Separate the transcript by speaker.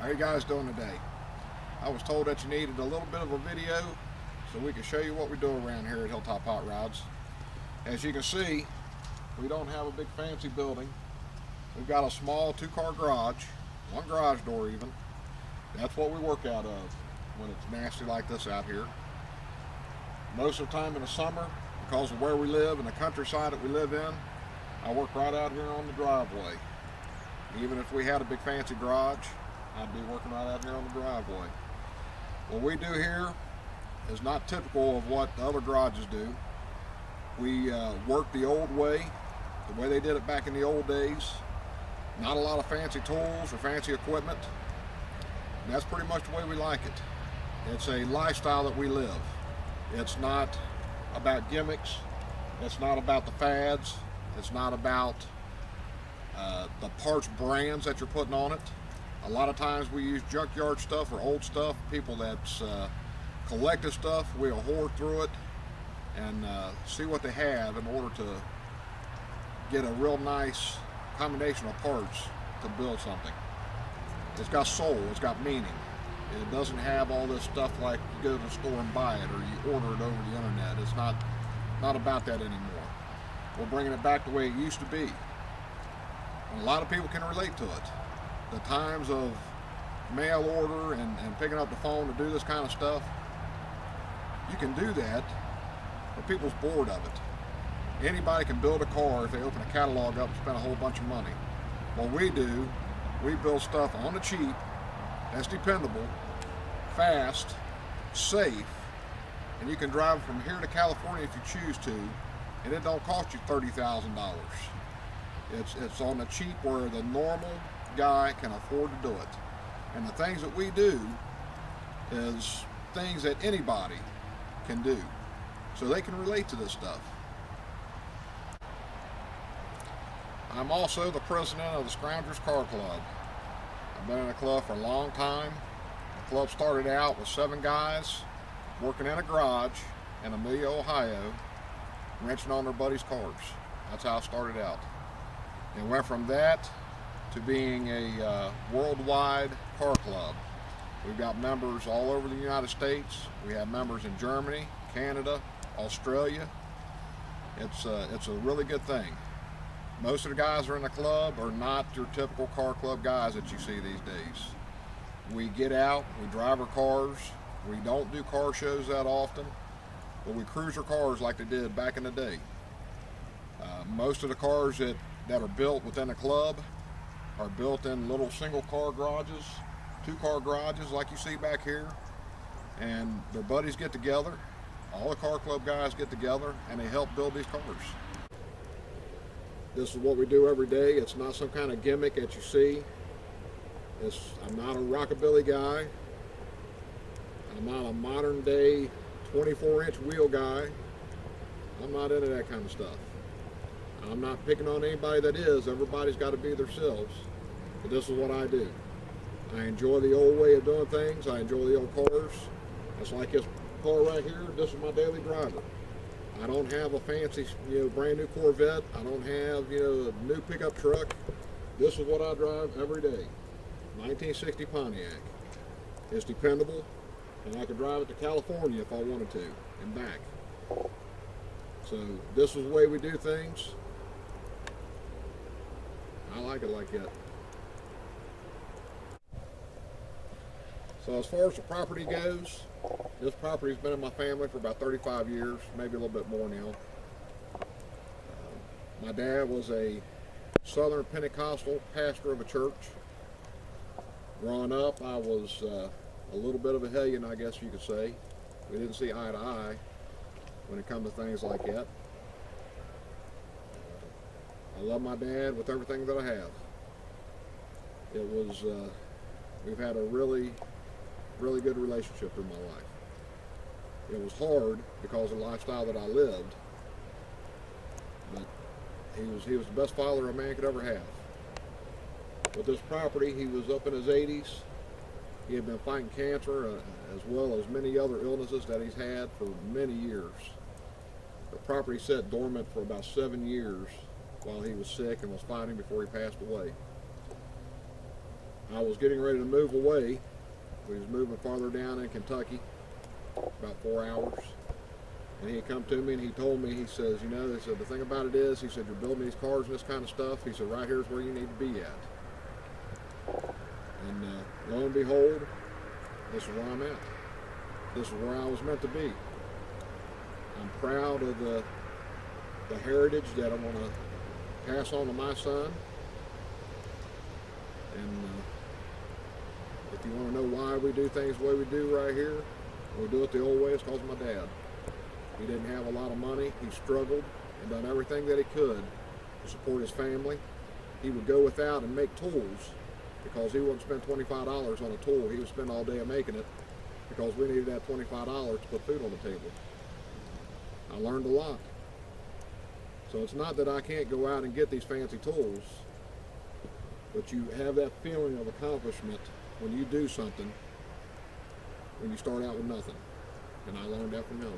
Speaker 1: How you guys doing today? I was told that you needed a little bit of a video so we can show you what we do around here at Hilltop Hot Rods. As you can see, we don't have a big fancy building. We've got a small two-car garage, one garage door even. That's what we work out of when it's nasty like this out here. Most of the time in the summer, because of where we live and the countryside that we live in, I work right out here on the driveway. Even if we had a big fancy garage, I'd be working right out here on the driveway. What we do here is not typical of what the other garages do. We work the old way, the way they did it back in the old days. Not a lot of fancy tools or fancy equipment. And that's pretty much the way we like it. It's a lifestyle that we live. It's not about gimmicks. It's not about the fads. It's not about the parts brands that you're putting on it. A lot of times we use junkyard stuff or old stuff. People that's collected stuff, we'll hoard through it and see what they have in order to get a real nice combination of parts to build something. It's got soul, it's got meaning. It doesn't have all this stuff like you go to the store and buy it or you order it over the internet. It's not about that anymore. We're bringing it back the way it used to be. And a lot of people can relate to it. The times of mail order and picking up the phone to do this kind of stuff, you can do that, but people's bored of it. Anybody can build a car if they open a catalog up and spend a whole bunch of money. What we do, we build stuff on the cheap, that's dependable, fast, safe, and you can drive from here to California if you choose to, and it don't cost you $30,000. It's on the cheap where the normal guy can afford to do it. And the things that we do is things that anybody can do. So they can relate to this stuff. I'm also the president of the Scroungers Car Club. I've been in the club for a long time. The club started out with 7 guys working in a garage in Amelia, Ohio, wrenching on their buddies' cars. That's how it started out. And went from that to being a worldwide car club. We've got members all over the United States. We have members in Germany, Canada, Australia. It's a really good thing. Most of the guys that are in the club are not your typical car club guys that you see these days. We get out, we drive our cars. We don't do car shows that often, but we cruise our cars like they did back in the day. Most of the cars that are built within a club are built in little single car garages, 2-car garages like you see back here, and their buddies get together, all the car club guys get together and they help build these cars. This is what we do every day. It's not some kind of gimmick that you see. I'm not a rockabilly guy. I'm not a modern day 24-inch wheel guy. I'm not into that kind of stuff. I'm not picking on anybody that is. Everybody's got to be themselves. But this is what I do. I enjoy the old way of doing things. I enjoy the old cars. It's like this car right here. This is my daily driver. I don't have a fancy, brand new Corvette. I don't have, a new pickup truck. This is what I drive every day. 1960 Pontiac. It's dependable, and I could drive it to California if I wanted to, and back. So this is the way we do things. I like it like that. So as far as the property goes, this property's been in my family for about 35 years, maybe a little bit more now. My dad was a Southern Pentecostal pastor of a church. Growing up, I was a little bit of a hellion, I guess you could say. We didn't see eye to eye when it comes to things like that. I love my dad with everything that I have. It was, we've had a really good relationship through my life. It was hard because of the lifestyle that I lived, but he was the best father a man could ever have. With this property, he was up in his 80s. He had been fighting cancer as well as many other illnesses that he's had for many years. The property sat dormant for about 7 years while he was sick and was fighting before he passed away. I was getting ready to move away. We was moving farther down in Kentucky, about 4 hours. And he come to me and he told me, he says, you know, he said, the thing about it is, he said, you're building these cars and this kind of stuff. He said, right here's where you need to be at. And lo and behold, this is where I'm at. This is where I was meant to be. I'm proud of the heritage that I want to pass on to my son. And if you want to know why we do things the way we do right here, we do it the old way, it's because of my dad. He didn't have a lot of money. He struggled and done everything that he could to support his family. He would go without and make tools because he wouldn't spend $25 on a tool. He would spend all day making it because we needed that $25 to put food on the table. I learned a lot. So it's not that I can't go out and get these fancy tools, but you have that feeling of accomplishment when you do something, when you start out with nothing. And I learned that from him.